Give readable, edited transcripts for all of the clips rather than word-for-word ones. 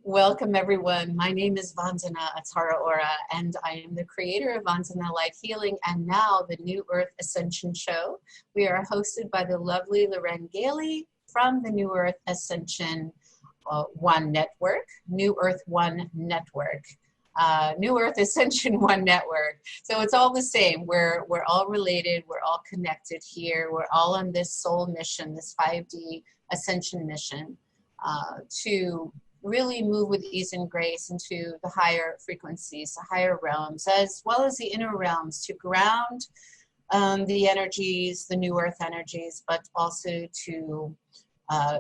Welcome everyone. My name is Vandana Atara Ora, and I am the creator of Vandana Light Healing and now the New Earth Ascension Show. We are hosted by the lovely Loren Gailey from the New Earth Ascension One Network, New Earth One Network, New Earth Ascension One Network. So it's all the same. We're all related. We're all connected here. We're all on this soul mission, this 5D ascension mission to really move with ease and grace into the higher frequencies, the higher realms, as well as the inner realms, to ground the energies, the new earth energies, but also to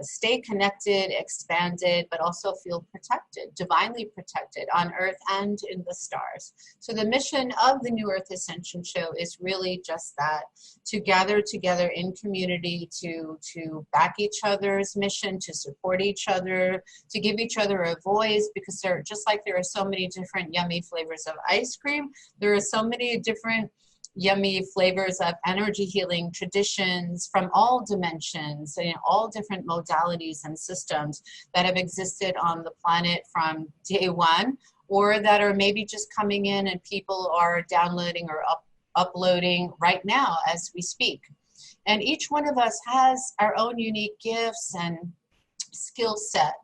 stay connected, expanded, but also feel protected, divinely protected on earth and in the stars. So the mission of the New Earth Ascension Show is really just that, to gather together in community, to back each other's mission, to support each other, to give each other a voice, because there, just like there are so many different yummy flavors of ice cream, there are so many different yummy flavors of energy healing traditions from all dimensions and all different modalities and systems that have existed on the planet from day one, or that are maybe just coming in and people are downloading or uploading right now as we speak. And each one of us has our own unique gifts and skill set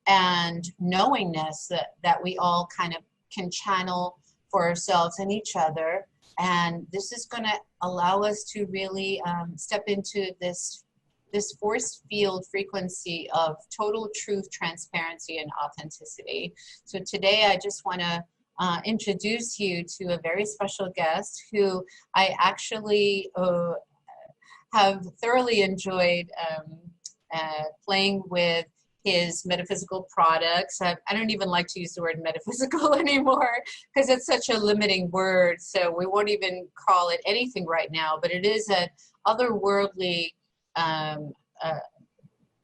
and knowingness that we all kind of can channel for ourselves and each other. And this is going to allow us to really step into this force field frequency of total truth, transparency, and authenticity. So today I just want to introduce you to a very special guest who I actually have thoroughly enjoyed playing with his metaphysical products. I don't even like to use the word metaphysical anymore because it's such a limiting word. So we won't even call it anything right now, but it is an otherworldly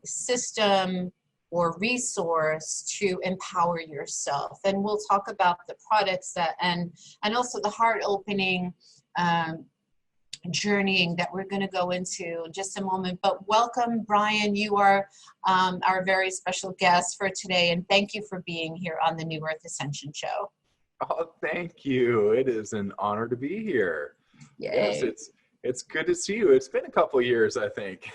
system or resource to empower yourself. And we'll talk about the products that, and also the heart opening journeying that we're going to go into in just a moment. But welcome, Brian. You are our very special guest for today, and thank you for being here on the New Earth Ascension Show. Oh, thank you. It is an honor to be here. Yay. Yes, it's good to see you. It's been a couple of years, I think.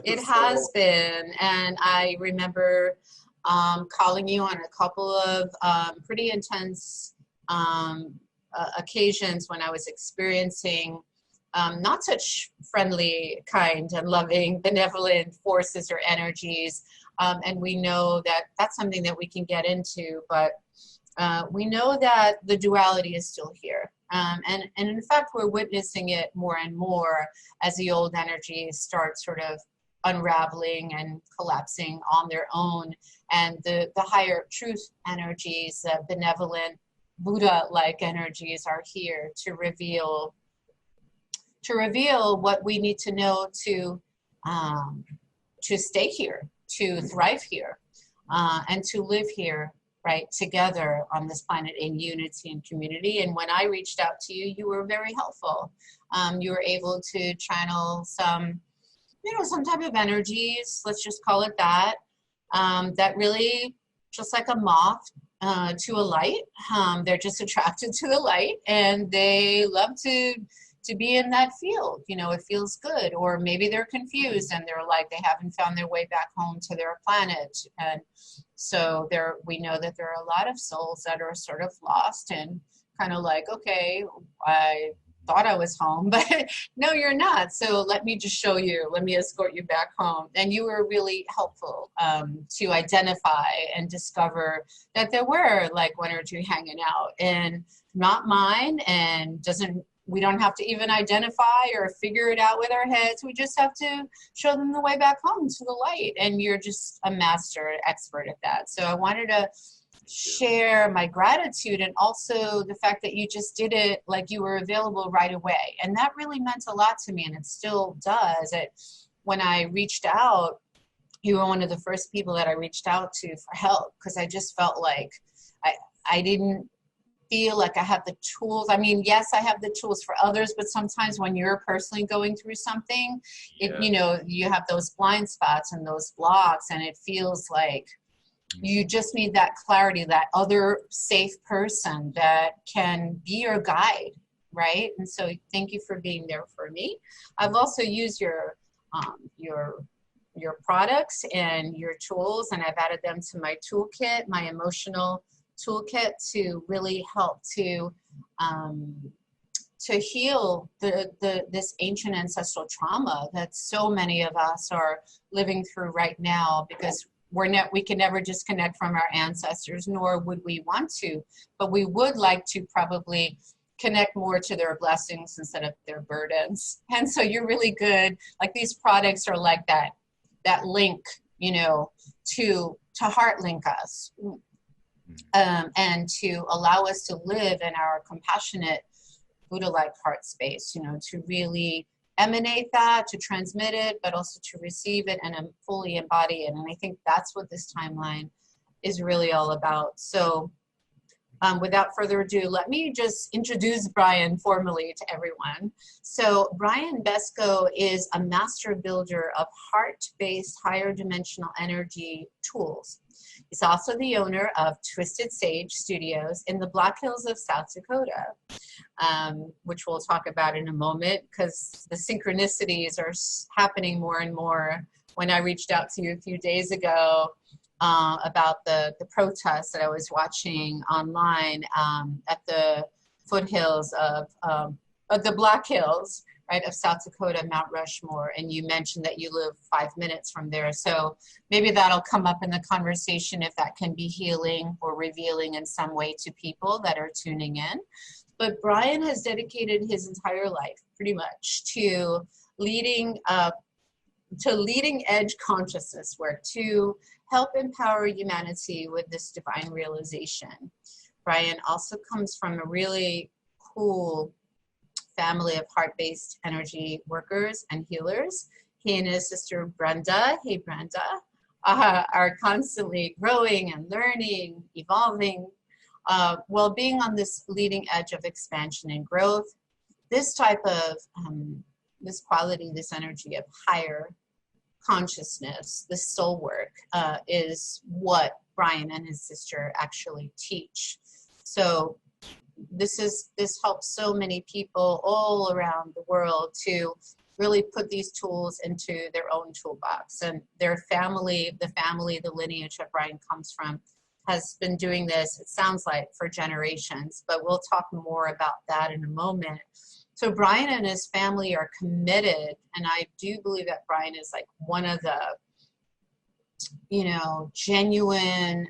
It has been, and I remember calling you on a couple of pretty intense occasions when I was experiencing not such friendly, kind, and loving, benevolent forces or energies. And we know that that's something that we can get into, but we know that the duality is still here. And in fact, we're witnessing it more and more as the old energies start sort of unraveling and collapsing on their own. And the higher truth energies, benevolent, Buddha-like energies are here to reveal what we need to know to stay here, to thrive here, and to live here, right, together on this planet in unity and community. And when I reached out to you, you were very helpful. You were able to channel some type of energies, let's just call it that, that really, just like a moth to a light, they're just attracted to the light, and they love to be in that field. It feels good. Or maybe they're confused and they're like, they haven't found their way back home to their planet. And so we know that there are a lot of souls that are sort of lost and kind of like, okay, I thought I was home, but no, you're not. So let me just show you, let me escort you back home. And you were really helpful to identify and discover that there were like one or two hanging out, and not mine, and we don't have to even identify or figure it out with our heads. We just have to show them the way back home to the light. And you're just a master expert at that. So I wanted to share my gratitude, and also the fact that you just did it like you were available right away. And that really meant a lot to me, and it still does. When I reached out, you were one of the first people that I reached out to for help, because I just felt like I didn't feel like I have the tools. I mean, yes, I have the tools for others, but sometimes when you're personally going through something, you have those blind spots and those blocks, and it feels like You just need that clarity, that other safe person that can be your guide, right? And so thank you for being there for me. I've also used your products and your tools, and I've added them to my toolkit, my emotional toolkit, to really help to heal this ancient ancestral trauma that so many of us are living through right now, because we can never disconnect from our ancestors, nor would we want to, but we would like to probably connect more to their blessings instead of their burdens. And so you're really good. Like, these products are like that link, you know, to heart link us, and to allow us to live in our compassionate Buddha-like heart space, you know, to really emanate that, to transmit it, but also to receive it and fully embody it. And I think that's what this timeline is really all about. So without further ado, let me just introduce Brian formally to everyone. So Brian Besco is a master builder of heart-based higher dimensional energy tools. He's also the owner of Twisted Sage Studios in the Black Hills of South Dakota, which we'll talk about in a moment, because the synchronicities are happening more and more. When I reached out to you a few days ago about the protests that I was watching online at the foothills of the Black Hills, right, of South Dakota, Mount Rushmore, and you mentioned that you live 5 minutes from there. So maybe that'll come up in the conversation, if that can be healing or revealing in some way to people that are tuning in. But Brian has dedicated his entire life pretty much to leading edge consciousness work to help empower humanity with this divine realization. Brian also comes from a really cool family of heart-based energy workers and healers. He and his sister Brenda, hey Brenda, are constantly growing and learning, evolving, while being on this leading edge of expansion and growth. This type of, this quality, this energy of higher consciousness, this soul work, is what Brian and his sister actually teach. So this helps so many people all around the world to really put these tools into their own toolbox. And their family, the lineage that Brian comes from, has been doing this, it sounds like, for generations, but we'll talk more about that in a moment. So Brian and his family are committed, and I do believe that Brian is like one of the, you know, genuine,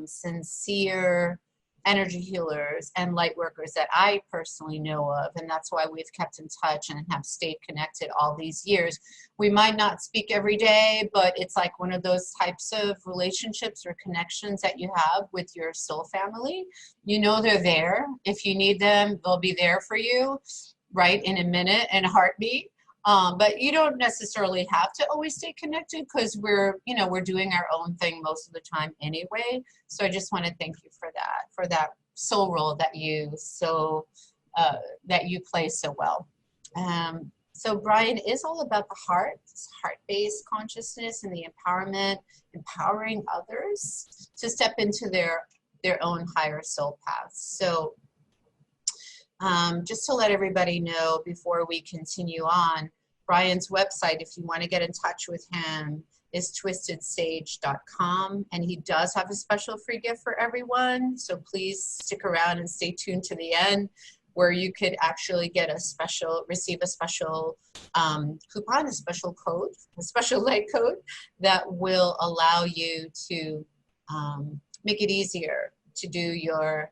sincere energy healers and light workers that I personally know of, and that's why we've kept in touch and have stayed connected all these years. We might not speak every day, but it's like one of those types of relationships or connections that you have with your soul family. You know they're there. If you need them, they'll be there for you, right, in a minute, in a heartbeat. But you don't necessarily have to always stay connected, because we're doing our own thing most of the time anyway. So I just want to thank you for that soul role that you play so well. So Brian is all about the heart, heart-based consciousness, and the empowerment, empowering others to step into their own higher soul paths. So just to let everybody know before we continue on, Brian's website, if you want to get in touch with him, is twistedsage.com, and he does have a special free gift for everyone. So please stick around and stay tuned to the end, where you could actually receive a special coupon, a special code, a special light code that will allow you to make it easier to do your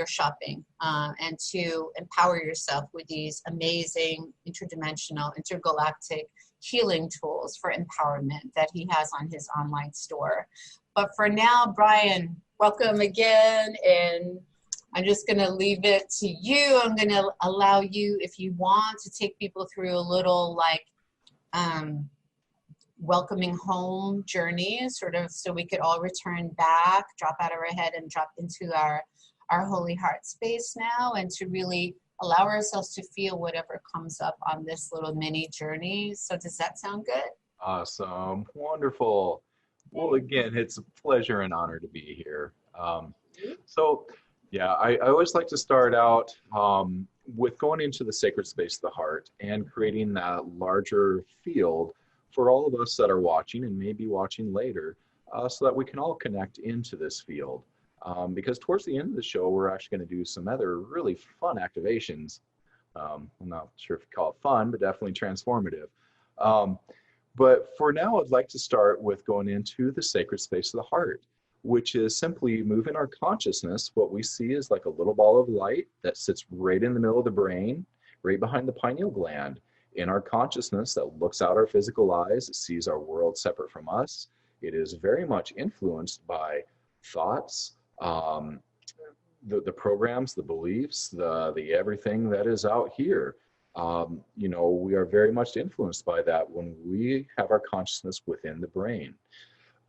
shopping and to empower yourself with these amazing interdimensional, intergalactic healing tools for empowerment that he has on his online store. But for now, Brian, welcome again, and I'm just going to leave it to you. I'm going to allow you, if you want, to take people through a little welcoming home journey, sort of, so we could all return back, drop out of our head and drop into our holy heart space now, and to really allow ourselves to feel whatever comes up on this little mini journey. So does that sound good? Awesome. Wonderful. Well, again, it's a pleasure and honor to be here. So, yeah, I always like to start out with going into the sacred space of the heart and creating that larger field for all of us that are watching and maybe watching later, so that we can all connect into this field. Because towards the end of the show, we're actually going to do some other really fun activations. I'm not sure if you call it fun, but definitely transformative. Um, but for now, I'd like to start with going into the sacred space of the heart, which is simply moving our consciousness. What we see is like a little ball of light that sits right in the middle of the brain, right behind the pineal gland. In our consciousness that looks out our physical eyes, it sees our world separate from us. It is very much influenced by thoughts, the programs, the beliefs, the everything that is out here. We are very much influenced by that when we have our consciousness within the brain.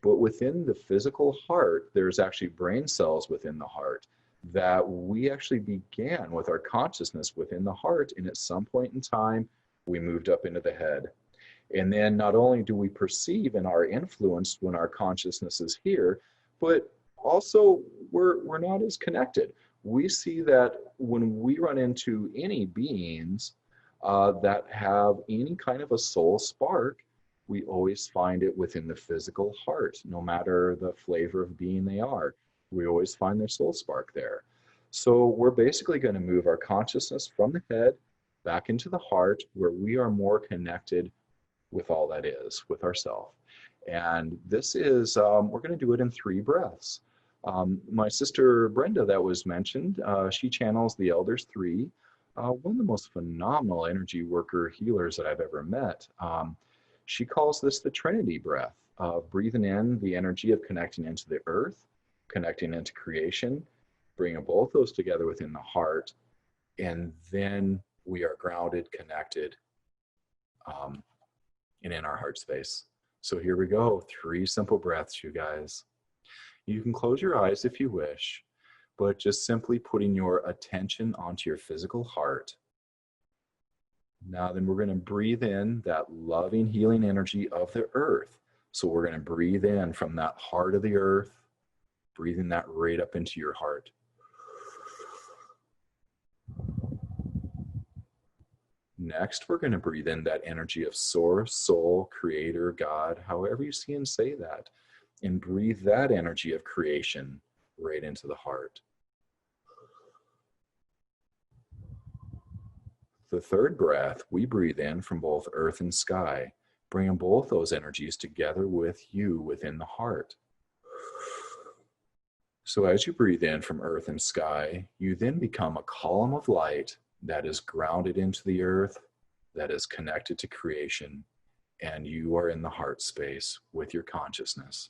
But within the physical heart, there's actually brain cells within the heart that we actually began with our consciousness within the heart. And at some point in time, we moved up into the head. And then not only do we perceive and are influenced when our consciousness is here, but also we're not as connected. We see that when we run into any beings that have any kind of a soul spark, we always find it within the physical heart, no matter the flavor of being they are. We always find their soul spark there. So we're basically going to move our consciousness from the head back into the heart, where we are more connected with all that is, with ourself. And this is, we're going to do it in 3 breaths. My sister Brenda that was mentioned, she channels the Elders 3, one of the most phenomenal energy worker healers that I've ever met. She calls this the Trinity breath, breathing in the energy of connecting into the earth, connecting into creation, bringing both those together within the heart, and then we are grounded, connected, and in our heart space. So here we go, 3 simple breaths, you guys. You can close your eyes if you wish, but just simply putting your attention onto your physical heart. Now then, we're going to breathe in that loving, healing energy of the earth. So we're going to breathe in from that heart of the earth, breathing that right up into your heart. Next, we're going to breathe in that energy of source, soul, creator, God, however you see and say that, and breathe that energy of creation right into the heart. The third breath, we breathe in from both earth and sky, bringing both those energies together with you within the heart. So as you breathe in from earth and sky, you then become a column of light that is grounded into the earth, that is connected to creation, and you are in the heart space with your consciousness.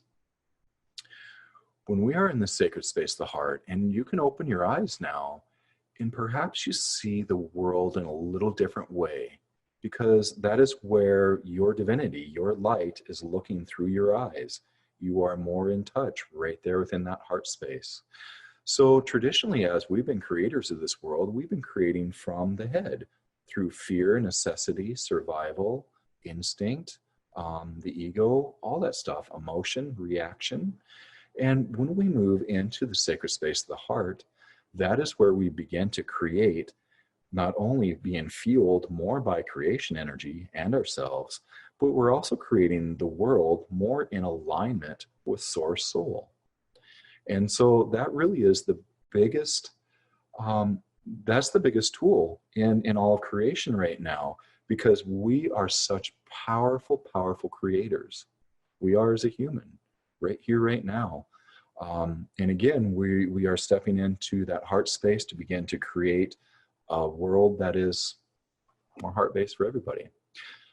When we are in the sacred space of the heart, and you can open your eyes now, and perhaps you see the world in a little different way, because that is where your divinity, your light, is looking through your eyes. You are more in touch right there within that heart space. So traditionally, as we've been creators of this world, we've been creating from the head through fear, necessity, survival, instinct, the ego, all that stuff, emotion, reaction. And when we move into the sacred space of the heart, that is where we begin to create, not only being fueled more by creation energy and ourselves, but we're also creating the world more in alignment with source soul. And so that really is the biggest, that's the biggest tool in all of creation right now, because we are such powerful, powerful creators. We are as a human, right here, right now. And again, we are stepping into that heart space to begin to create a world that is more heart-based for everybody.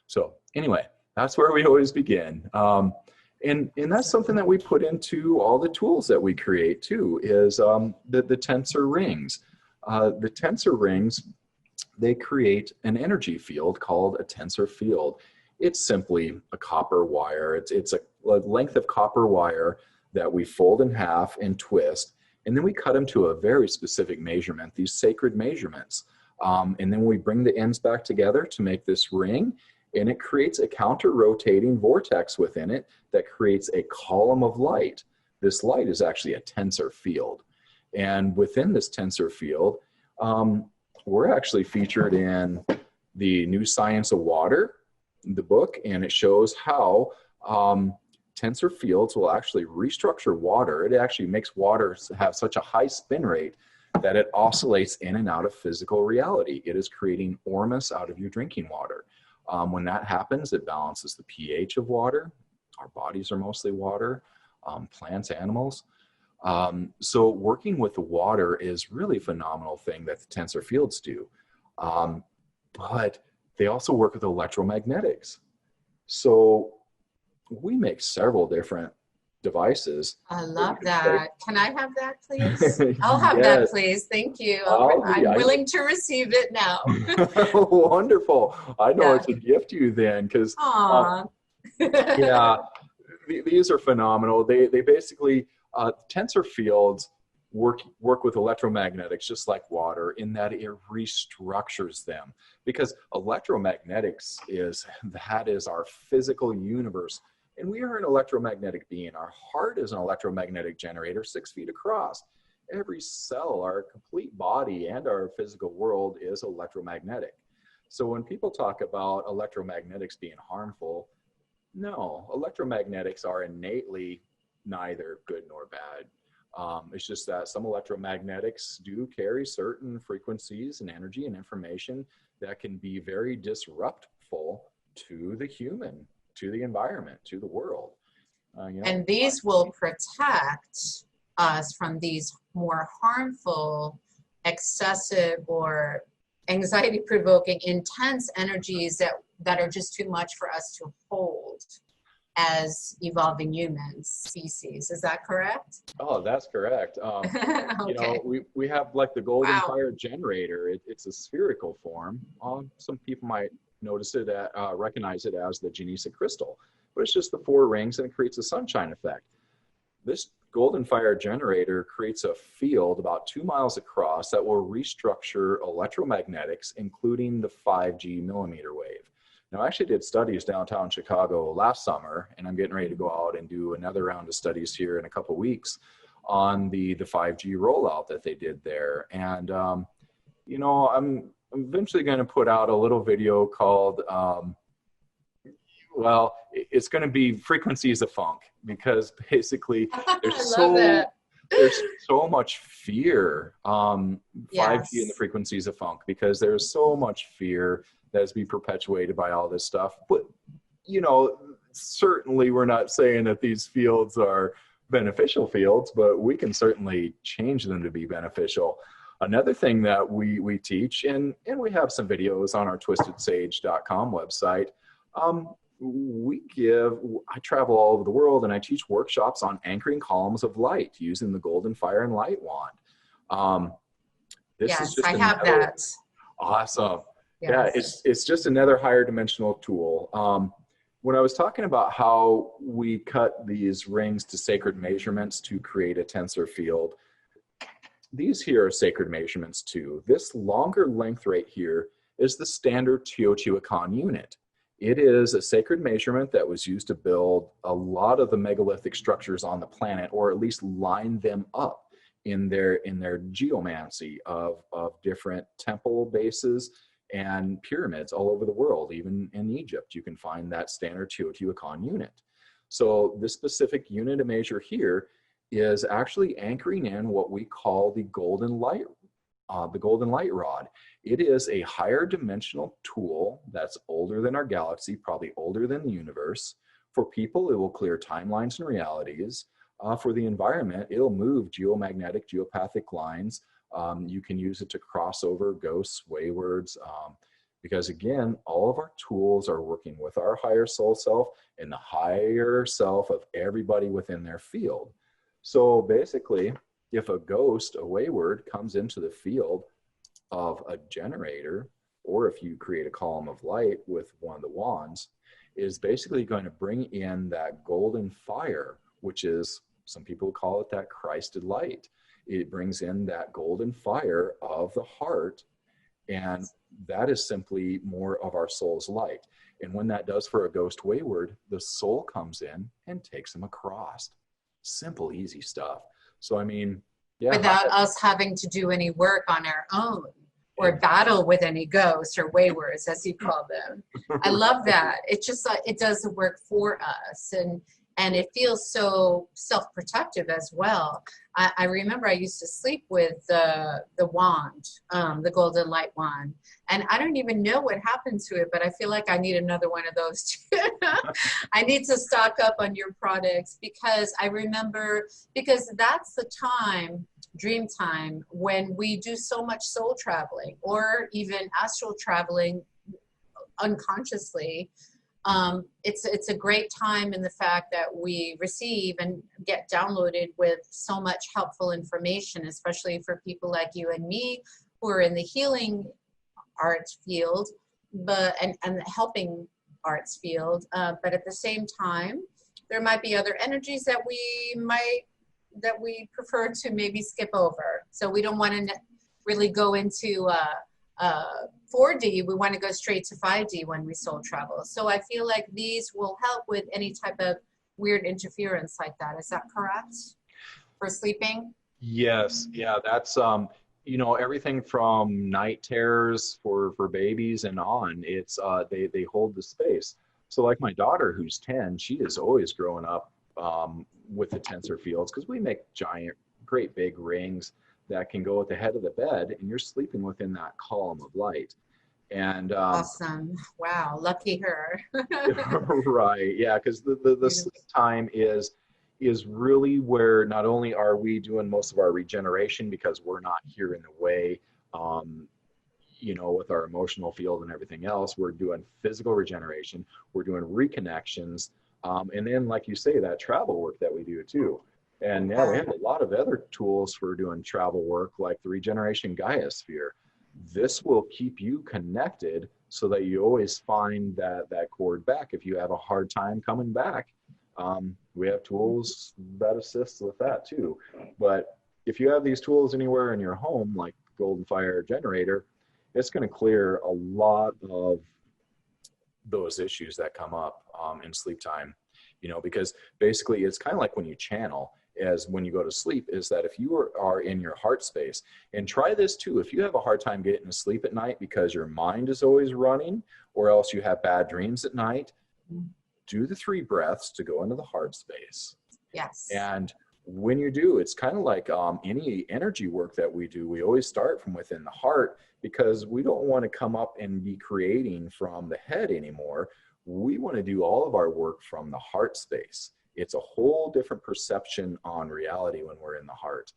So anyway, that's where we always begin. And that's something that we put into all the tools that we create too, is the Tensor rings. The Tensor rings, they create an energy field called a tensor field. It's simply a copper wire. It's a length of copper wire that we fold in half and twist, and then we cut them to a very specific measurement, these sacred measurements. And then we bring the ends back together to make this ring, and it creates a counter-rotating vortex within it that creates a column of light. This light is actually a tensor field. And within this tensor field, we're actually featured in the New Science of Water, the book, and it shows how tensor fields will actually restructure water. It actually makes water have such a high spin rate that it oscillates in and out of physical reality. It is creating ormus out of your drinking water. When that happens, it balances the pH of water. Our bodies are mostly water, plants, animals. So working with the water is really a phenomenal thing that the tensor fields do. But they also work with electromagnetics. So we make several different devices. I love that. Can I have that, please? I'll have Yes. that, please. Thank you. I'm willing to receive it now. Wonderful. I know Yeah. it's a gift to you then, because Aww. yeah, these are phenomenal. They basically, tensor fields work with electromagnetics just like water, in that it restructures them, because electromagnetics is our physical universe, and we are an electromagnetic being. Our heart is an electromagnetic generator 6 feet across. Every cell, our complete body, and our physical world is electromagnetic. So when people talk about electromagnetics being harmful, no, electromagnetics are innately neither good nor bad. It's just that some electromagnetics do carry certain frequencies and energy and information that can be very disruptful to the human, to the environment, to the world. And these will protect us from these more harmful, excessive, or anxiety-provoking, intense energies that are just too much for us to hold as evolving human species. Is that correct? Oh, that's correct. Okay. We have like the golden Wow. fire generator. It's a spherical form. Some people might recognize it as the Genesis crystal, but it's just the 4 rings, and it creates a sunshine effect. This golden fire generator creates a field about 2 miles across that will restructure electromagnetics, including the 5G millimeter wave. Now, I actually did studies downtown Chicago last summer, and I'm getting ready to go out and do another round of studies here in a couple of weeks on the 5G rollout that they did there. And, I'm eventually going to put out a little video called, it's going to be Frequencies of Funk, because basically there's so much fear, 5G and the frequencies of funk, because there's so much fear that is being perpetuated by all this stuff. But, certainly we're not saying that these fields are beneficial fields, but we can certainly change them to be beneficial. Another thing that we teach, and we have some videos on our twistedsage.com website, I travel all over the world, and I teach workshops on anchoring columns of light using the golden fire and light wand. I have that. Awesome. Yes. Yeah, it's just another higher dimensional tool. When I was talking about how we cut these rings to sacred measurements to create a tensor field, these here are sacred measurements too. This longer length right here is the standard Teotihuacan unit. It is a sacred measurement that was used to build a lot of the megalithic structures on the planet, or at least line them up in their geomancy of different temple bases and pyramids all over the world. Even in Egypt, you can find that standard Teotihuacan unit. So this specific unit of measure here is actually anchoring in what we call the golden light rod. It is a higher dimensional tool that's older than our galaxy, probably older than the universe. For people, it will clear timelines and realities. For the environment, it'll move geopathic lines. You can use it to cross over ghosts, waywards, because again, all of our tools are working with our higher soul self and the higher self of everybody within their field. So basically, if a ghost, a wayward, comes into the field of a generator, or if you create a column of light with one of the wands, is basically going to bring in that golden fire, which is, some people call it that Christed light. It brings in that golden fire of the heart, and that is simply more of our soul's light. And when that does for a ghost wayward, the soul comes in and takes them across. Simple, easy stuff. So, I mean, yeah. Without us having to do any work on our own or battle with any ghosts or waywards, as you call them. I love that. It just, it does the work for us. And it feels so self-protective as well. I remember I used to sleep with the wand, the golden light wand. And I don't even know what happened to it, but I feel like I need another one of those too. I need to stock up on your products, because I remember, because that's the time, dream time, when we do so much soul traveling or even astral traveling unconsciously. It's a great time in the fact that we receive and get downloaded with so much helpful information, especially for people like you and me who are in the healing arts field, and the helping arts field. But at the same time, there might be other energies that we prefer to maybe skip over. So we don't want to really go into 4D, we want to go straight to 5D when we soul travel. So I feel like these will help with any type of weird interference like that. Is that correct? For sleeping? Yes. Yeah. That's, everything from night terrors for babies and on, it's, they hold the space. So like my daughter, who's 10, she is always growing up, with the tensor fields, because we make giant, great big rings that can go at the head of the bed, and you're sleeping within that column of light. And awesome. Wow, lucky her. Right. Yeah, because the sleep time is really where not only are we doing most of our regeneration, because we're not here in the way, with our emotional field and everything else, we're doing physical regeneration, we're doing reconnections, and then, like you say, that travel work that we do too. And yeah, we have a lot of other tools for doing travel work, like the Regeneration Gaia Sphere. This will keep you connected so that you always find that cord back. If you have a hard time coming back, we have tools that assist with that too. But if you have these tools anywhere in your home, like Golden Fire Generator, it's going to clear a lot of those issues that come up in sleep time. Because basically it's kind of like when you channel, as when you go to sleep, is that if you are in your heart space, and try this too, if you have a hard time getting to sleep at night because your mind is always running, or else you have bad dreams at night, do the 3 breaths to go into the heart space. Yes. And when you do, it's kind of like any energy work that we do, we always start from within the heart, because we don't want to come up and be creating from the head anymore. We want to do all of our work from the heart space. It's a whole different perception on reality when we're in the heart.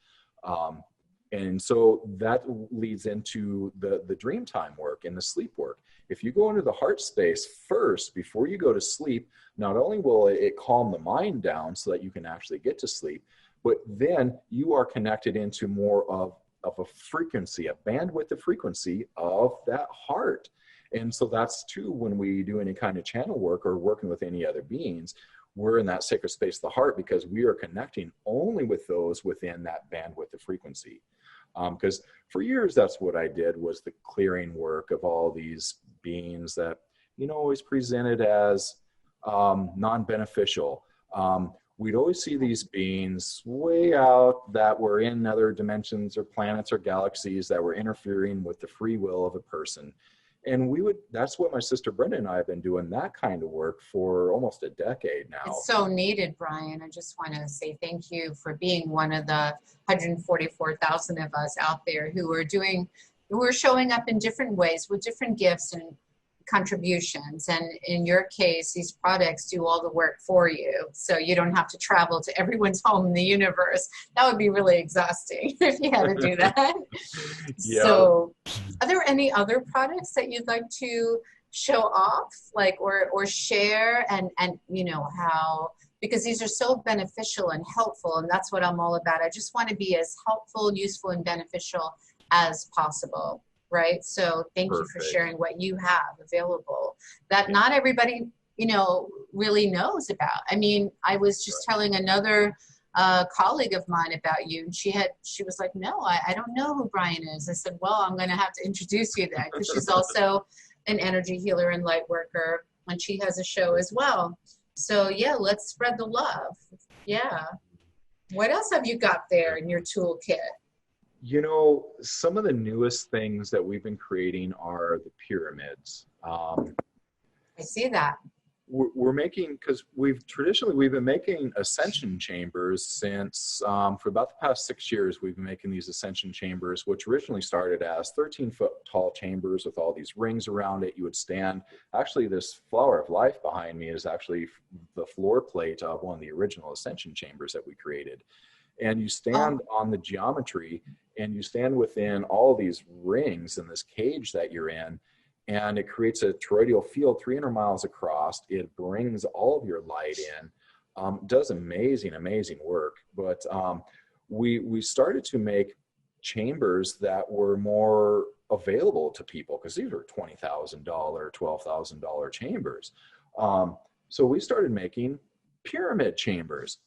And so that leads into the dream time work and the sleep work. If you go into the heart space first, before you go to sleep, not only will it calm the mind down so that you can actually get to sleep, but then you are connected into more of a frequency, a bandwidth of frequency of that heart. And so that's too, when we do any kind of channel work or working with any other beings, we're in that sacred space of the heart, because we are connecting only with those within that bandwidth of frequency. Because for years, that's what I did, was the clearing work of all these beings that, always presented as non-beneficial. We'd always see these beings way out that were in other dimensions or planets or galaxies that were interfering with the free will of a person. And that's what my sister Brenda and I have been doing, that kind of work for almost a decade now. It's so needed, Brian. I just want to say thank you for being one of the 144,000 of us out there who are showing up in different ways with different gifts and contributions. And in your case, these products do all the work for you. So you don't have to travel to everyone's home in the universe. That would be really exhausting if you had to do that. Yeah. So are there any other products that you'd like to show off, or share, and how, because these are so beneficial and helpful, and that's what I'm all about. I just want to be as helpful, useful, and beneficial as possible. Right. So thank you for sharing what you have available that not everybody, really knows about. I mean, I was just telling another colleague of mine about you, and she was like, no, I don't know who Brian is. I said, well, I'm going to have to introduce you then, because she's also an energy healer and light worker. and she has a show as well. So yeah, let's spread the love. Yeah. What else have you got there in your toolkit? You know, some of the newest things that we've been creating are the pyramids. I see that. We're making, because we've been making ascension chambers since for about the past 6 years. We've been making these ascension chambers, which originally started as 13-foot tall chambers with all these rings around it. You would stand, actually this flower of life behind me is actually the floor plate of one of the original ascension chambers that we created. And you stand on the geometry, and you stand within all these rings in this cage that you're in, and it creates a toroidal field 300 miles across. It brings all of your light in, does amazing work. But we started to make chambers that were more available to people, because these were $20,000, $12,000 chambers. So we started making pyramid chambers.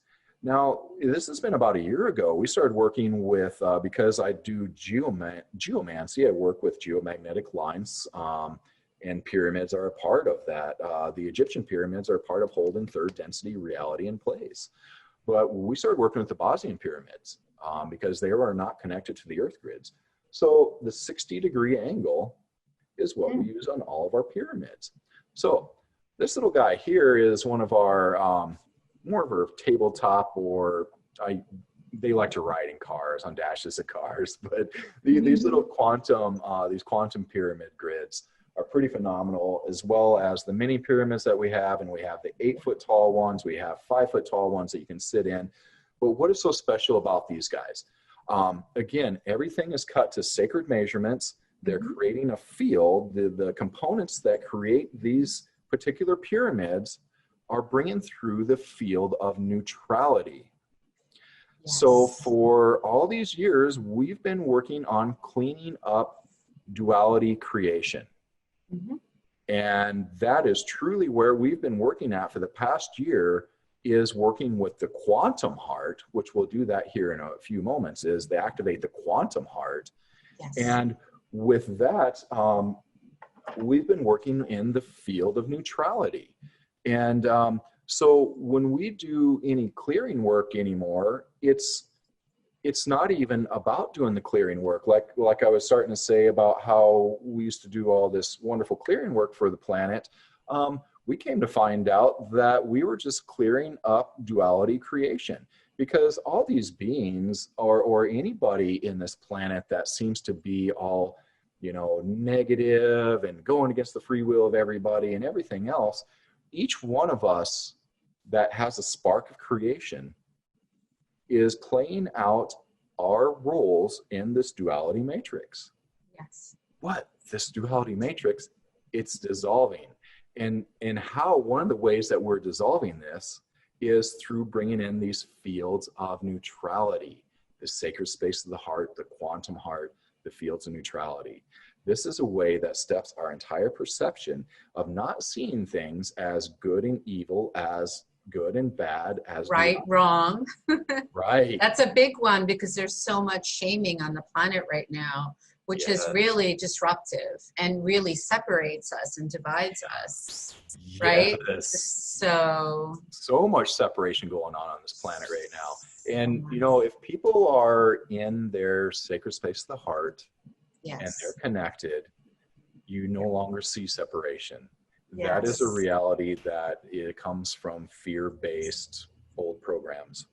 Now, this has been about a year ago. We started working with, because I do geomancy, I work with geomagnetic lines, and pyramids are a part of that. The Egyptian pyramids are part of holding third density reality in place. But we started working with the Bosnian pyramids because they are not connected to the earth grids. So the 60-degree angle is what we use on all of our pyramids. So this little guy here is one of our, more of a tabletop, or they like to ride in cars, on dashes of cars, but these little quantum pyramid grids are pretty phenomenal, as well as the mini pyramids that we have. And we have the 8-foot tall ones, we have 5-foot tall ones that you can sit in. But what is so special about these guys? Again, everything is cut to sacred measurements. They're creating a field. The components that create these particular pyramids are bringing through the field of neutrality. Yes. So for all these years, we've been working on cleaning up duality creation. And that is truly where we've been working at for the past year, is working with the quantum heart, which we'll do that here in a few moments, is they activate the quantum heart. Yes. And with that, we've been working in the field of neutrality. And so when we do any clearing work anymore, it's not even about doing the clearing work. Like I was starting to say about how we used to do all this wonderful clearing work for the planet. We came to find out that we were just clearing up duality creation, because all these beings, or anybody in this planet that seems to be all, negative and going against the free will of everybody and everything else, each one of us that has a spark of creation is playing out our roles in this duality matrix. Yes. What? This duality matrix, it's dissolving. And how one of the ways that we're dissolving this is through bringing in these fields of neutrality, the sacred space of the heart, the quantum heart, the fields of neutrality. This is a way that steps our entire perception of not seeing things as good and evil, as good and bad, as right, wrong. Right. That's a big one, because there's so much shaming on the planet right now, which is really disruptive and really separates us and divides us. Right? So much separation going on this planet right now. And, if people are in their sacred space of the heart, yes, and they're connected, you no longer see separation. Yes. That is a reality that it comes from fear-based old programs.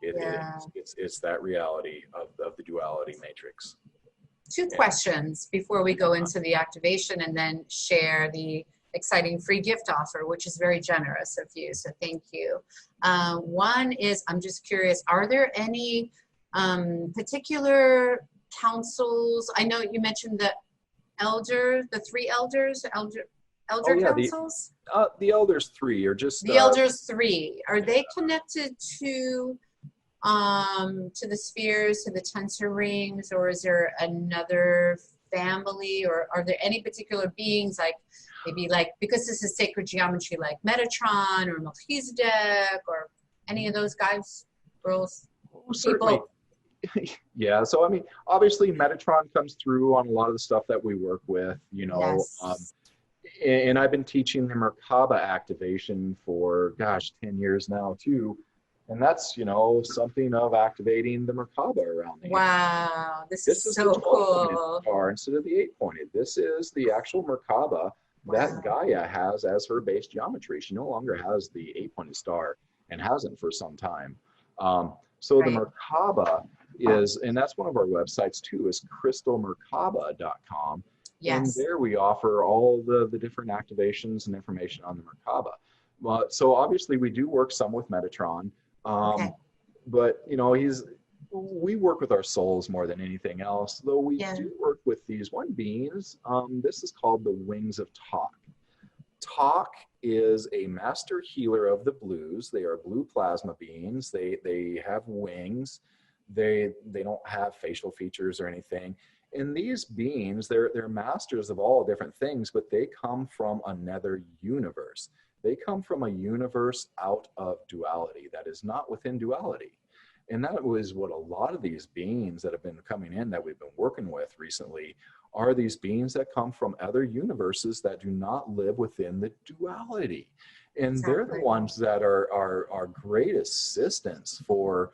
It's that reality of the duality matrix. Two questions before we go into the activation, and then share the exciting free gift offer, which is very generous of you, so thank you. One is, I'm just curious, are there any particular councils? I know you mentioned the three elders, elder councils? The elders 3 are just... The elders 3, are they connected to the spheres, to the tensor rings, or is there another family, or are there any particular beings, because this is sacred geometry, like Metatron or Melchizedek, or any of those guys, girls, certainly. Yeah, so obviously Metatron comes through on a lot of the stuff that we work with, Yes. And I've been teaching the Merkaba activation for, gosh, 10 years now too. And that's, you know, something of activating the Merkaba around the hand. Wow, this This is is the so 12-pointed cool. star instead of the 8-pointed. This is the actual Merkaba that Wow. Gaia has as her base geometry. She no longer has the 8-pointed star and hasn't for some time. So the Right. Merkaba is, and that's one of our websites too, is crystalmerkaba.com. And Yes. there we offer all the different activations and information on the Merkaba. So obviously we do work some with Metatron, Okay. but you know, we work with our souls more than anything else, though we Yeah. do work with these one beings. This is called the Wings of Talk. Talk is a master healer of the blues. They are blue plasma beings. They have wings. They don't have facial features or anything. And these beings, they're masters of all different things, but they come from another universe. They come from a universe out of duality that is not within duality. And that was what a lot of these beings that have been coming in that we've been working with recently are these beings that come from other universes that do not live within the duality. And they're the Exactly. ones that are great assistants for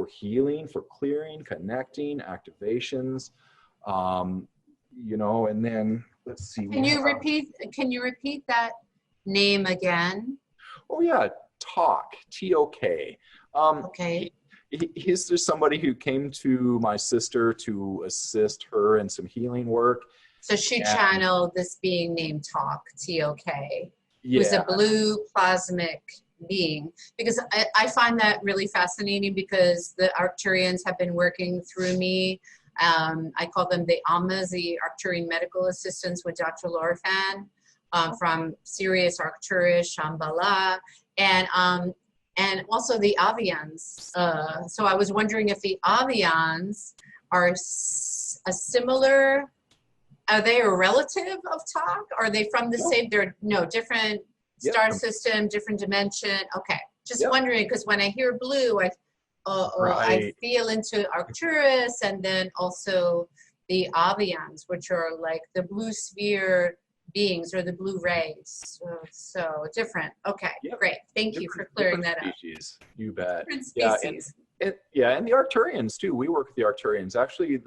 healing, for clearing, connecting, activations, you know, and then let's see. Can you repeat that name again? Oh yeah, Talk, T-O-K. Okay. He's just somebody who came to my sister to assist her in some healing work. So she And, channeled this being named Talk, T-O-K, who's yeah, a blue plasmic being. Because I find that really fascinating because the Arcturians have been working through me. I call them the AMAs, the Arcturian medical assistants with Dr. Laura Fan from Sirius Arcturus, Shambhala, and also the Avians. So I was wondering if the Avians are a similar, are they a relative of Talk? Are they from the same, they're, no, different star system, different dimension? Okay, just wondering, because when I hear blue, I feel into Arcturus, and then also the Avians, which are like the blue sphere beings or the blue rays. So different. Okay, great. Thank you for clearing that up. Species, you bet. Different species. And the Arcturians too. We work with the Arcturians. Actually,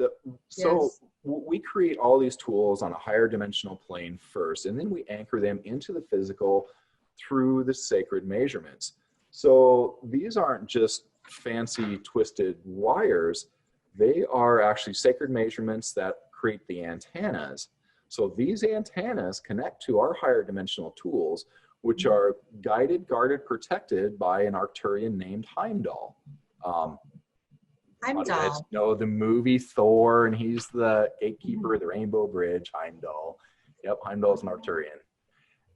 we create all these tools on a higher dimensional plane first, and then we anchor them into the physical through the sacred measurements. So these aren't just fancy twisted wires. They are actually sacred measurements that create the antennas. So these antennas connect to our higher dimensional tools, which are guided, guarded, protected by an Arcturian named Heimdall. Heimdall. You know the movie Thor, and he's the gatekeeper of the Rainbow Bridge, Heimdall. Yep, Heimdall's an Arcturian.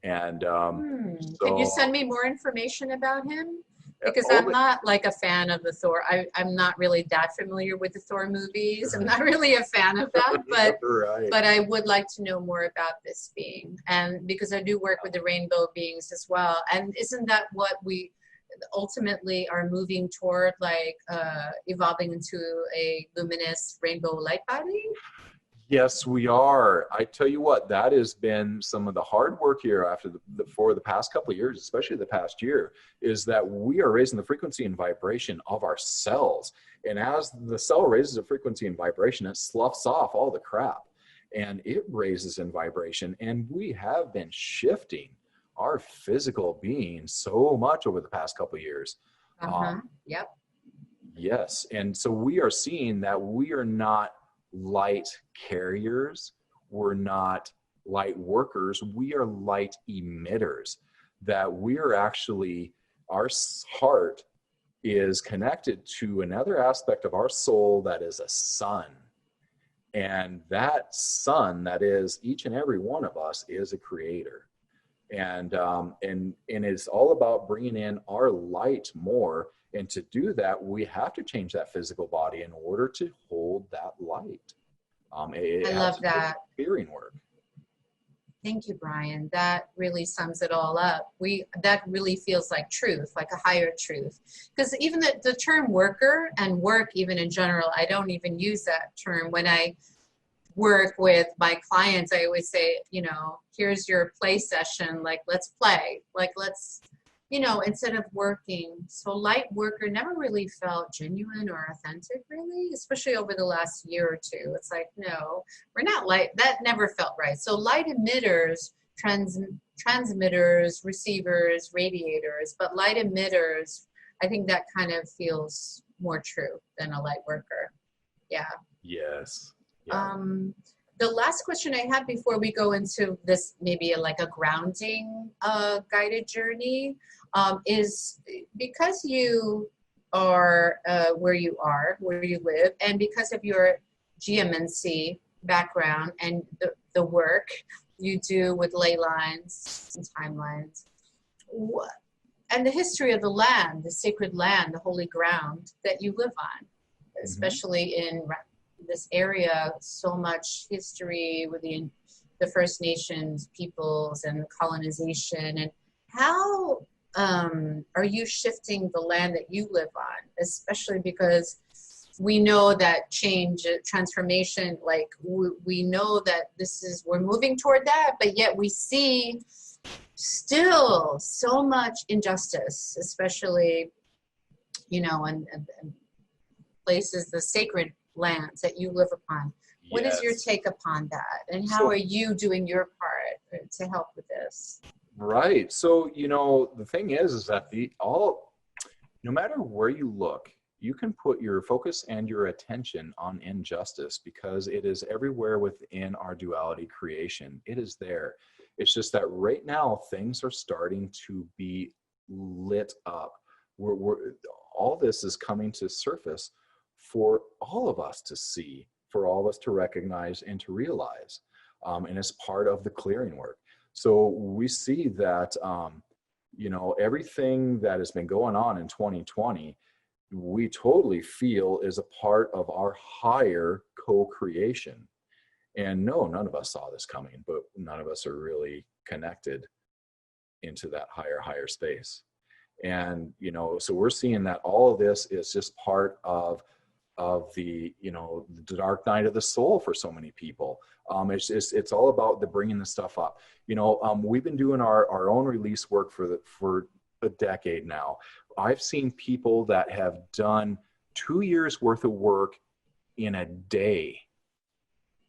And can you send me more information about him? Because I'm not like a fan of the Thor. I'm not really that familiar with the Thor movies. I'm not really a fan of that, but I would like to know more about this being. And because I do work with the rainbow beings as well. And isn't that what we ultimately are moving toward, like evolving into a luminous rainbow light body? Yes, we are. I tell you what, that has been some of the hard work here for the past couple of years, especially the past year, is that we are raising the frequency and vibration of our cells. And as the cell raises the frequency and vibration, it sloughs off all the crap and it raises in vibration. And we have been shifting our physical being so much over the past couple of years. Yep. Yes. And so we are seeing that we are not light carriers, we're not light workers, we are light emitters. That we are actually, our heart is connected to another aspect of our soul that is a sun. And that sun, that is each and every one of us, is a creator. And it's all about bringing in our light more. And to do that, we have to change that physical body in order to hold that light. I love that. Clearing work. Thank you, Brian. That really sums it all up. That really feels like truth, like a higher truth. Because even the term worker and work, even in general, I don't even use that term. When work with my clients, I always say, you know, here's your play session, like, let's play, like, let's, you know, instead of working. So light worker never really felt genuine or authentic, really, especially over the last year or two. It's like, no, we're not light. That never felt right. So light emitters, transmitters, receivers, radiators, but light emitters, I think that kind of feels more true than a light worker. Yeah. Yes. Yeah. The last question I have before we go into this, maybe like a grounding guided journey, is because you are where you are, where you live, and because of your GMNC background and the work you do with ley lines and timelines, and the history of the land, the sacred land, the holy ground that you live on, especially in this area, so much history with the First Nations peoples and colonization, and how are you shifting the land that you live on, especially because we know that change, transformation, like we know that we're moving toward that, but yet we see still so much injustice, especially, you know, and places, the sacred lands that you live upon. What is your take upon that? And how are you doing your part to help with this? Right. So, you know, the thing is that no matter where you look, you can put your focus and your attention on injustice because it is everywhere within our duality creation. It is there. It's just that right now things are starting to be lit up. All this is coming to surface for all of us to see, for all of us to recognize and to realize. And it's part of the clearing work. So we see that, you know, everything that has been going on in 2020, we totally feel is a part of our higher co-creation. And no, none of us saw this coming, but none of us are really connected into that higher space. And, you know, so we're seeing that all of this is just part of the, you know, the dark night of the soul for so many people. It's all about the bringing the stuff up. You know, we've been doing our own release work for a decade now. I've seen people that have done 2 years worth of work in a day,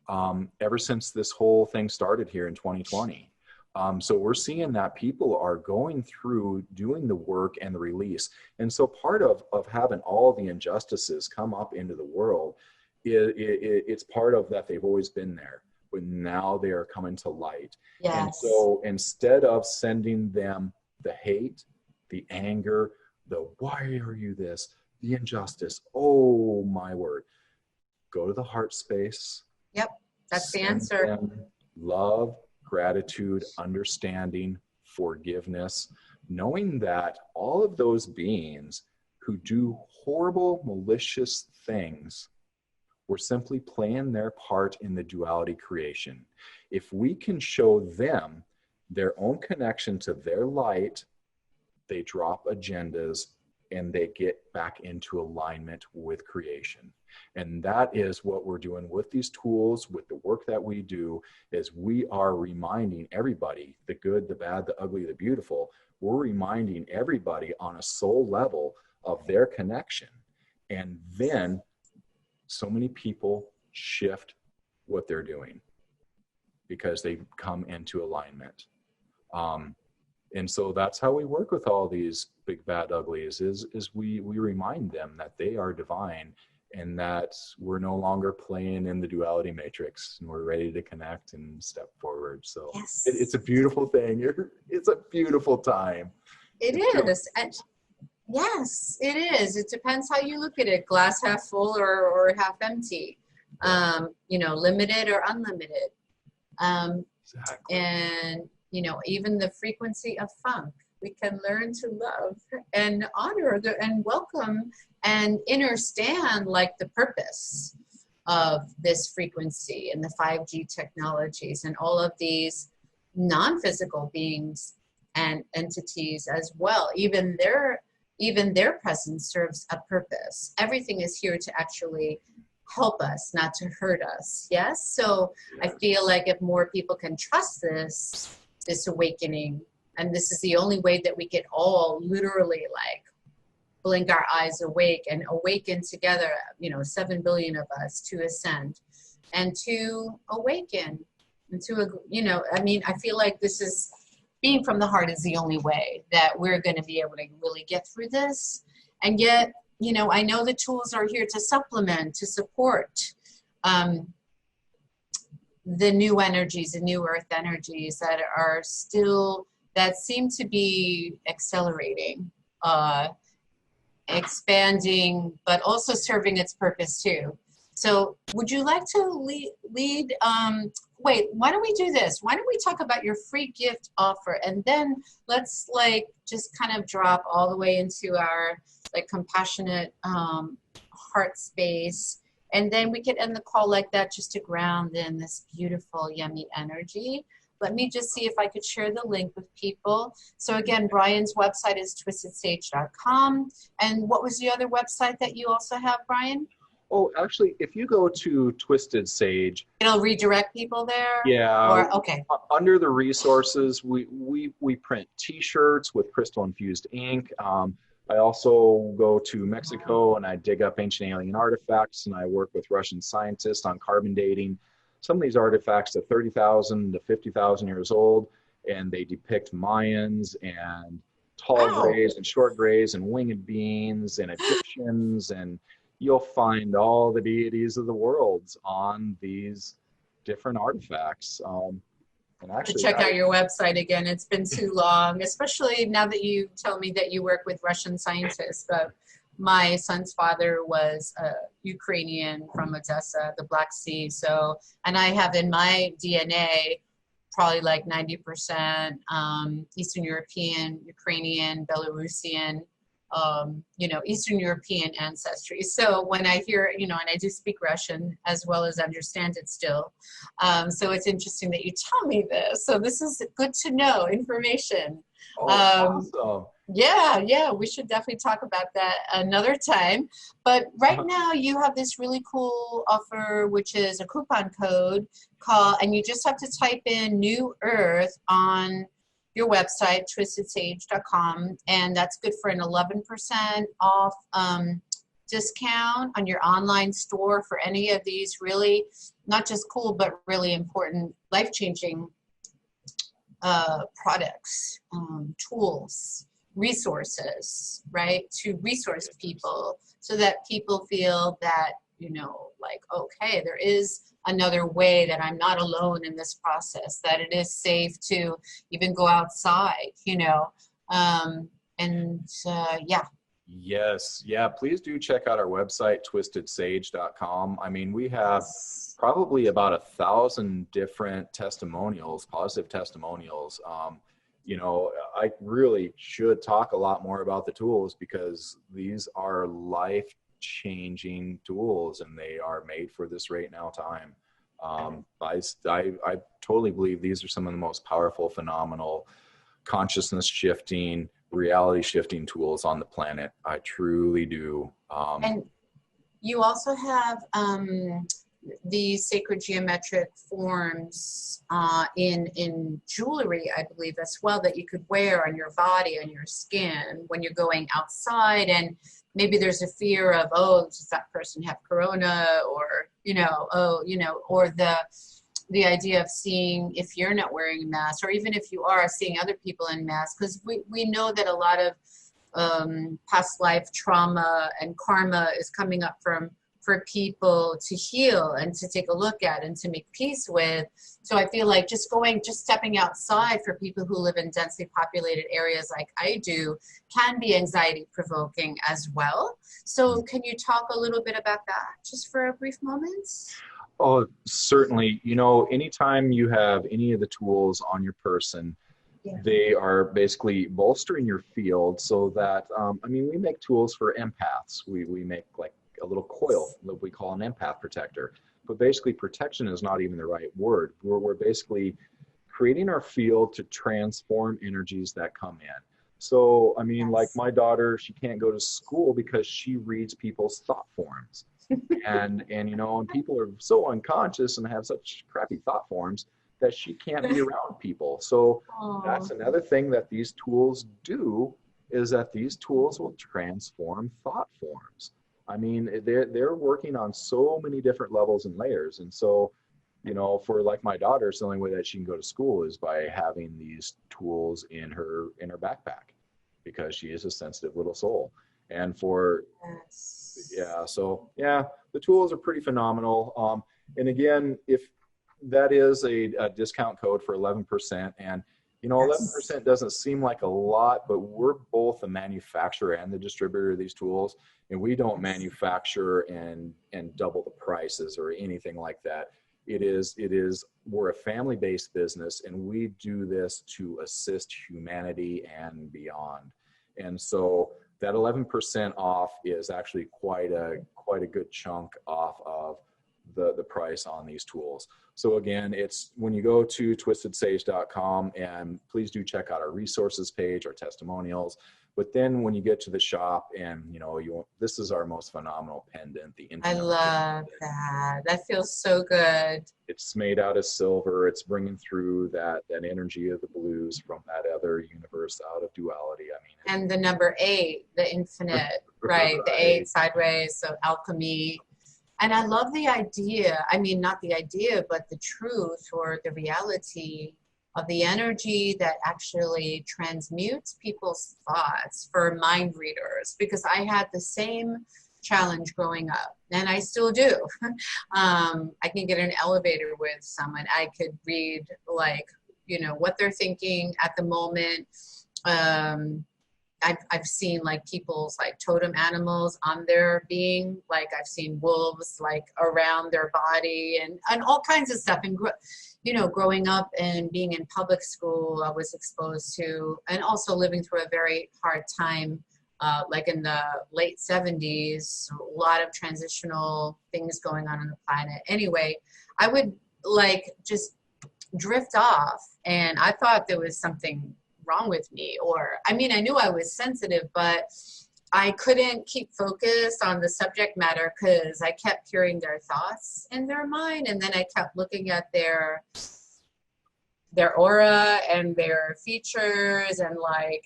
ever since this whole thing started here in 2020. So we're seeing that people are going through doing the work and the release. And so part of having all the injustices come up into the world, it's part of that they've always been there, but now they are coming to light. Yes. And so instead of sending them the hate, the anger, the why are you this, the injustice, oh my word, go to the heart space. Yep, that's the answer. Love, gratitude, understanding, forgiveness, knowing that all of those beings who do horrible, malicious things were simply playing their part in the duality creation. If we can show them their own connection to their light, they drop agendas and they get back into alignment with creation. And that is what we're doing with these tools, with the work that we do, is we are reminding everybody, the good, the bad, the ugly, the beautiful, we're reminding everybody on a soul level of their connection. And then so many people shift what they're doing because they come into alignment. And so that's how we work with all these big, bad, uglies is we remind them that they are divine and that we're no longer playing in the duality matrix and we're ready to connect and step forward. So yes. It's a beautiful thing. It's a beautiful time. It is. And yes, it is. It depends how you look at it, glass half full or half empty, you know, limited or unlimited. Exactly. And, you know, even the frequency of funk, we can learn to love and honor and welcome and understand like the purpose of this frequency and the 5G technologies and all of these non-physical beings and entities as well. Even their presence serves a purpose. Everything is here to actually help us, not to hurt us. Yes. So I feel like if more people can trust this awakening, and this is the only way that we can all literally like blink our eyes awake and awaken together, 7 billion of us to ascend and to awaken and to, I feel like this is being from the heart is the only way that we're going to be able to really get through this. And yet, I know the tools are here to supplement, to support the new energies, the new earth energies that are still, that seem to be accelerating, expanding, but also serving its purpose too. So would you like to lead wait, why don't we do this? Why don't we talk about your free gift offer, and then let's like just kind of drop all the way into our like compassionate heart space, and then we could end the call like that just to ground in this beautiful, yummy energy. Let me just see if I could share the link with people. So again, Brian's website is twistedsage.com. And what was the other website that you also have, Brian? Oh, actually, if you go to Twisted Sage, it'll redirect people there? Yeah. Or, okay. Under the resources, we print T-shirts with crystal-infused ink. I also go to Mexico and I dig up ancient alien artifacts, and I work with Russian scientists on carbon dating some of these artifacts to 30,000 to 50,000 years old, and they depict Mayans and tall grays and short grays and winged beings and Egyptians, and you'll find all the deities of the worlds on these different artifacts. And actually, to check out your website again. It's been too long, especially now that you tell me that you work with Russian scientists. But my son's father was Ukrainian from Odessa, the Black Sea. So, and I have in my DNA probably like 90% Eastern European, Ukrainian, Belarusian, Eastern European ancestry. So when I hear, and I do speak Russian as well as understand it still. So it's interesting that you tell me this. So this is good to know information. Awesome. Yeah, we should definitely talk about that another time. But right now you have this really cool offer, which is a coupon code and you just have to type in New Earth on your website, twistedsage.com, and that's good for an 11% off discount on your online store for any of these really not just cool but really important, life-changing products, tools, resources, right, to resource people so that people feel that, like, okay, there is another way, that I'm not alone in this process, that it is safe to even go outside, yeah. Yes. Yeah. Please do check out our website, twistedsage.com. I mean, we have probably about 1,000 different testimonials, positive testimonials. I really should talk a lot more about the tools because these are life-changing tools and they are made for this right now time. I totally believe these are some of the most powerful, phenomenal, consciousness shifting, reality shifting tools on the planet. I truly do. And you also have these sacred geometric forms in jewelry, I believe, as well, that you could wear on your body, on your skin when you're going outside. And maybe there's a fear of, does that person have corona, or or the idea of seeing, if you're not wearing a mask, or even if you are, seeing other people in masks, because we know that a lot of past life trauma and karma is coming up for people to heal and to take a look at and to make peace with. So I feel like just stepping outside for people who live in densely populated areas like I do can be anxiety provoking as well. So can you talk a little bit about that just for a brief moment? Oh, certainly. Anytime you have any of the tools on your person, they are basically bolstering your field so that, we make tools for empaths. We make like a little coil that we call an empath protector. But basically protection is not even the right word. We're basically creating our field to transform energies that come in. So, like my daughter, she can't go to school because she reads people's thought forms. And you know, and people are so unconscious and have such crappy thought forms that she can't be around people. So that's Oh, another thing that these tools do, is that these tools will transform thought forms. I mean, they're working on so many different levels and layers. And so, you know, for like my daughter, it's the only way that she can go to school is by having these tools in her backpack, because she is a sensitive little soul. And for yes. yeah, so yeah, the tools are pretty phenomenal. And again, if that is a discount code for 11%, and you know, Yes. 11% doesn't seem like a lot, but we're both the manufacturer and the distributor of these tools, and we don't Yes. manufacture and double the prices or anything like that. It is we're a family-based business, and we do this to assist humanity and beyond. And so that 11% off is actually quite a good chunk off of the price on these tools. So again, it's when you go to twistedsage.com, and please do check out our resources page, our testimonials. But then when you get to the shop, and you know, this is our most phenomenal pendant, the I Infinite love pendant. that. That feels so good. It's made out of silver. It's bringing through that energy of the blues from that other universe out of duality. I mean, And the number eight, the infinite, right? The right. eight sideways, so alchemy. And I love the idea. I mean, not the idea, but the truth or the reality of the energy that actually transmutes people's thoughts for mind readers. Because I had the same challenge growing up, and I still do. I can get an elevator with someone. I could read, like, you know, what they're thinking at the moment. Um, I've seen like people's like totem animals on their being, like I've seen wolves like around their body, and all kinds of stuff. And you know, growing up and being in public school, I was exposed to, and also living through a very hard time, like in the late 70s, a lot of transitional things going on the planet. Anyway, I would like just drift off, and I thought there was something wrong with me. Or I mean, I knew I was sensitive, but I couldn't keep focused on the subject matter because I kept hearing their thoughts in their mind, and then I kept looking at their aura and their features, and like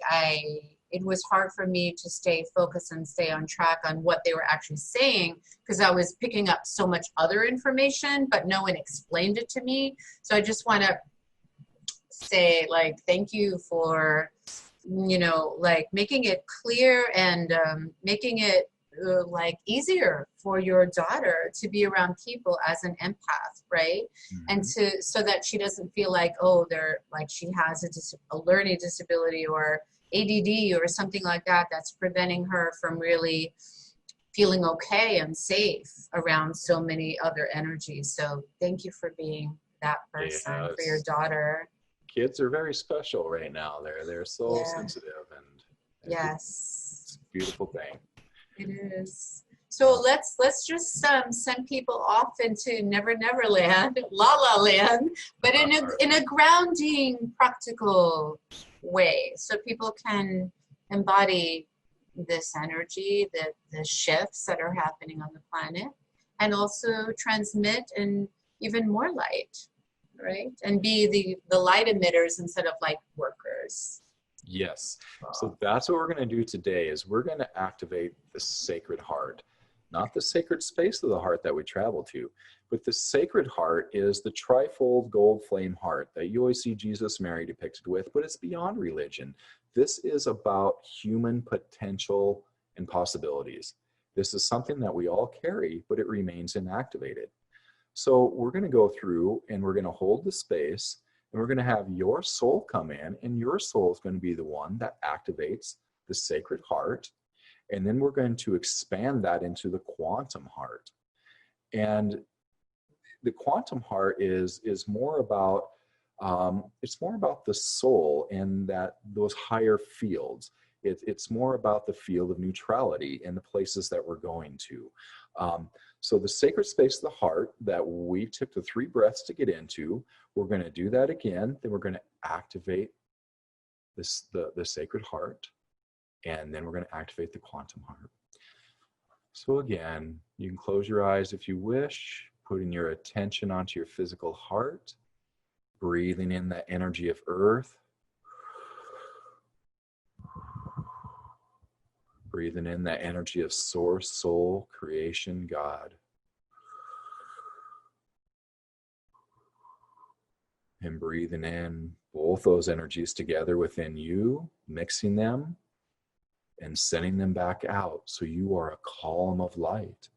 it was hard for me to stay focused and stay on track on what they were actually saying, because I was picking up so much other information, but no one explained it to me. So I just want to say, like, thank you for, you know, like making it clear, and making it like easier for your daughter to be around people as an empath, right? And Mhm. to, so that she doesn't feel like, oh, they're like, she has a learning disability or ADD or something like that, that's preventing her from really feeling okay and safe around so many other energies. So thank you for being that person Yeah, for your daughter. kids are very special right now. They're so Yeah. sensitive, and Yes, it's a beautiful thing. it is. So Yeah. let's just send people off into Never Never Land, La La Land, but All in a grounding, practical way, so people can embody this energy, the shifts that are happening on the planet, and also transmit and even more light, right? And be the light emitters instead of like workers. Yes. So that's what we're going to do today, is we're going to activate the sacred heart. Not the sacred space of the heart that we travel to, but the sacred heart is the trifold gold flame heart that you always see Jesus Mary depicted with, but it's beyond religion. This is about human potential and possibilities. This is something that we all carry, but it remains inactivated. So we're going to go through, and we're going to hold the space, and we're going to have your soul come in, and your soul is going to be the one that activates the sacred heart. And then we're going to expand that into the quantum heart. And the quantum heart is more about it's more about the soul and that those higher fields. It's more about the field of neutrality and the places that we're going to. So the sacred space of the heart that we took the 3 breaths to get into, we're going to do that again. Then we're going to activate the sacred heart, and then we're going to activate the quantum heart. So again, you can close your eyes if you wish, putting your attention onto your physical heart, breathing in the energy of earth, breathing in the energy of source, soul, creation, God. And breathing in both those energies together within you, mixing them and sending them back out. So you are a column of light.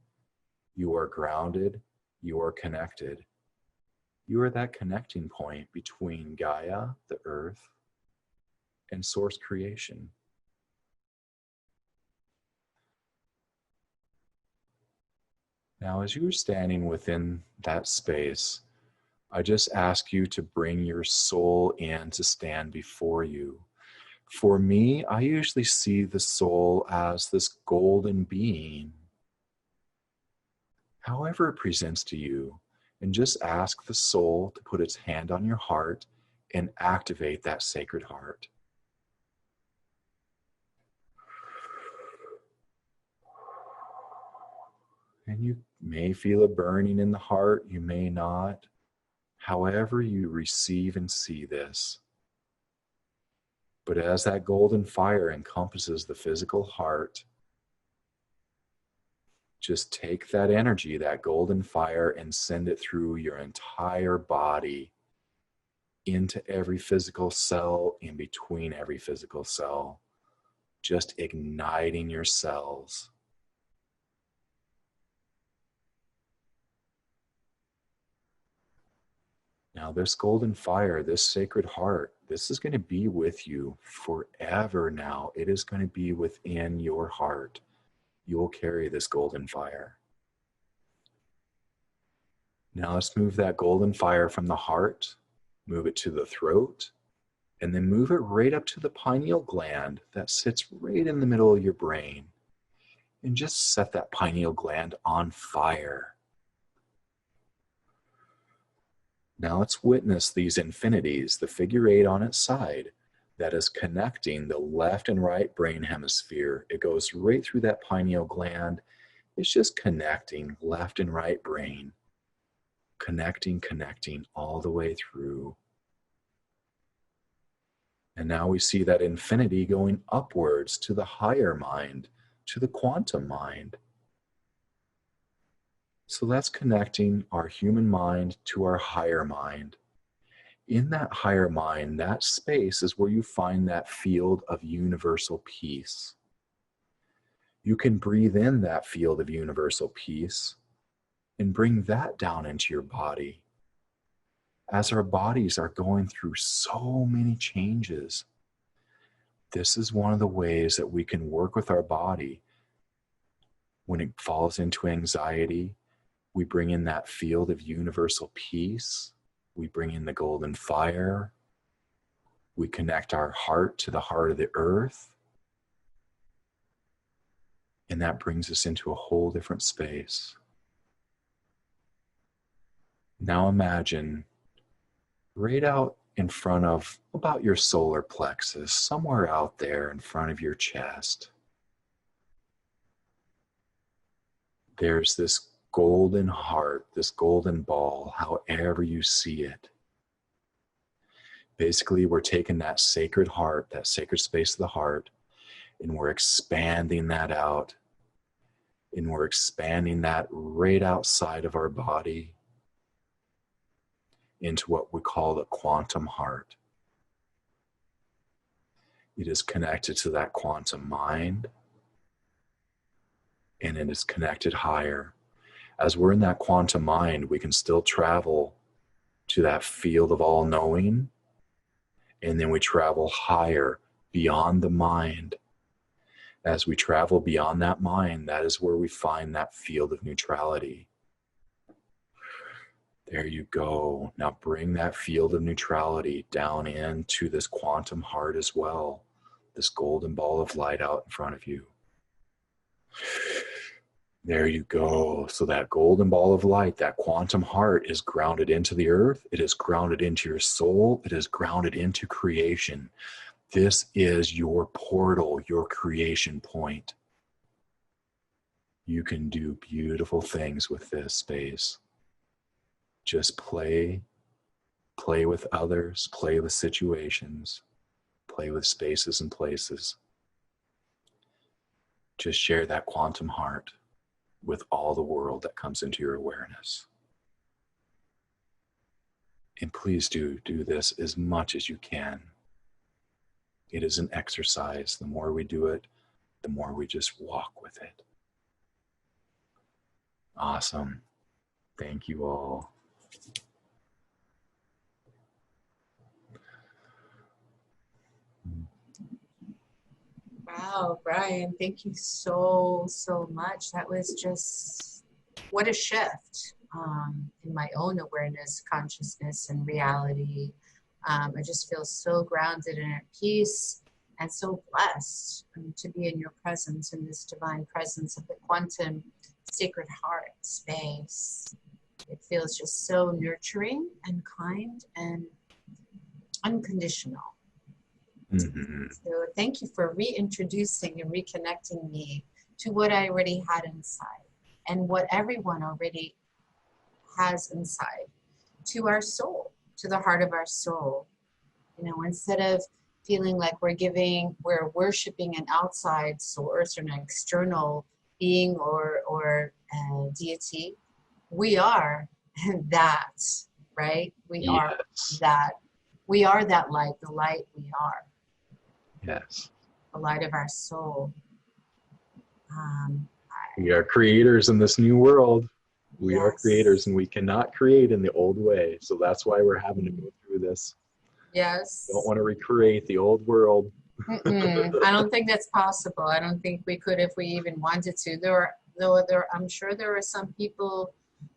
You are grounded. You are connected. You are that connecting point between Gaia, the earth, and source creation. Now, as you're standing within that space, I just ask you to bring your soul in to stand before you. For me, I usually see the soul as this golden being, however it presents to you, and just ask the soul to put its hand on your heart and activate that sacred heart. And you may feel a burning in the heart, you may not. However you receive and see this. But as that golden fire encompasses the physical heart, just take that energy, that golden fire, and send it through your entire body, into every physical cell, in between every physical cell, just igniting your cells. Now, this golden fire, this sacred heart, this is going to be with you forever now. It is going to be within your heart. You will carry this golden fire. Now let's move that golden fire from the heart, move it to the throat, and then move it right up to the pineal gland that sits right in the middle of your brain. And just set that pineal gland on fire. Now let's witness these infinities, the figure 8 on its side, that is connecting the left and right brain hemisphere. It goes right through that pineal gland. It's just connecting left and right brain. Connecting all the way through. And now we see that infinity going upwards to the higher mind, to the quantum mind. So that's connecting our human mind to our higher mind. In that higher mind, that space is where you find that field of universal peace. You can breathe in that field of universal peace and bring that down into your body. As our bodies are going through so many changes, this is one of the ways that we can work with our body. When it falls into anxiety, we bring in that field of universal peace. We bring in the golden fire. We connect our heart to the heart of the earth. And that brings us into a whole different space. Now imagine right out in front of about your solar plexus, somewhere out there in front of your chest, there's this golden heart, this golden ball, however you see it. Basically, we're taking that sacred heart, that sacred space of the heart, and we're expanding that out. And we're expanding that right outside of our body into what we call the quantum heart. It is connected to that quantum mind, and it is connected higher. As we're in that quantum mind, we can still travel to that field of all-knowing, and then we travel higher beyond the mind. As we travel beyond that mind, that is where we find that field of neutrality. There you go. Now bring that field of neutrality down into this quantum heart as well. This golden ball of light out in front of you. There you go. So that golden ball of light, that quantum heart, is grounded into the earth. It is grounded into your soul. It is grounded into creation. This is your portal, your creation point. You can do beautiful things with this space. Just play with others, play with situations, play with spaces and places. Just share that quantum heart with all the world that comes into your awareness. And please do this as much as you can. It is an exercise. The more we do it, the more we just walk with it. Awesome. Thank you all. Wow, Brian, thank you so much. That was just, what a shift in my own awareness, consciousness, and reality. I just feel so grounded and at peace and so blessed to be in your presence, in this divine presence of the quantum sacred heart space. It feels just so nurturing and kind and unconditional. Mm-hmm. So thank you for reintroducing and reconnecting me to what I already had inside and what everyone already has inside, to our soul, to the heart of our soul. You know, instead of feeling like we're worshiping an outside source or an external being or deity, we are that, right? We are that. We are that light, the light we are. Yes. The light of our soul. We are creators in this new world. We Yes. are creators, and we cannot create in the old way. So that's why we're having to go through this. Yes. Don't want to recreate the old world. I don't think that's possible. I don't think we could if we even wanted to. I'm sure there are some people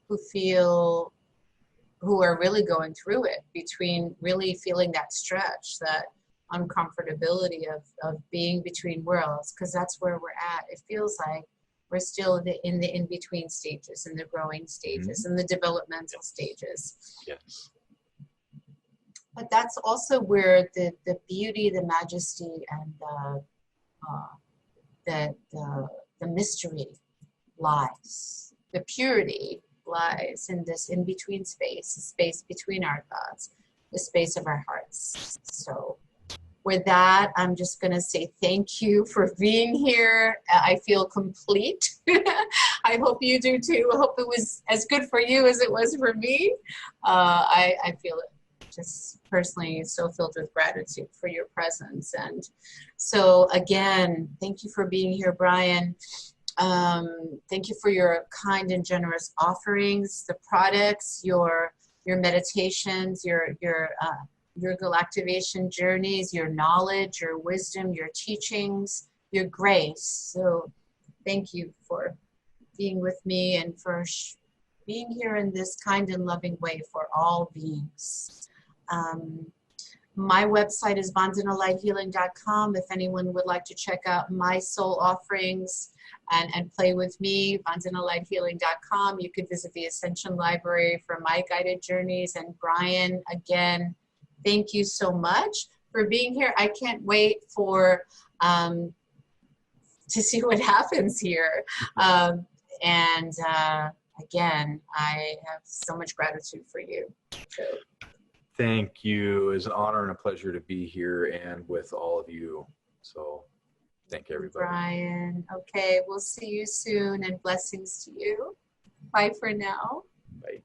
who are really going through it, between really feeling that stretch, that uncomfortability of being between worlds, because that's where we're at. It feels like we're still in the in-between stages, in the growing stages, in the developmental stages. Yes. But that's also where the beauty, the majesty, and the mystery lies. The purity lies in this in-between space, the space between our thoughts, the space of our hearts. So with that, I'm just going to say thank you for being here. I feel complete. I hope you do too. I hope it was as good for you as it was for me. I feel it just personally so filled with gratitude for your presence. And so again, thank you for being here, Brian. Thank you for your kind and generous offerings, the products, your meditations, your galactivation journeys, your knowledge, your wisdom, your teachings, your grace. So thank you for being with me and for being here in this kind and loving way for all beings. My website is vanzanalighthealing.com. If anyone would like to check out my soul offerings and play with me, vanzanalighthealing.com. You could visit the Ascension Library for my guided journeys. And Brian, again, thank you so much for being here. I can't wait for to see what happens here. Again, I have so much gratitude for you. So. Thank you. It's an honor and a pleasure to be here and with all of you. So thank you, everybody. Brian. Okay, we'll see you soon, and blessings to you. Bye for now. Bye.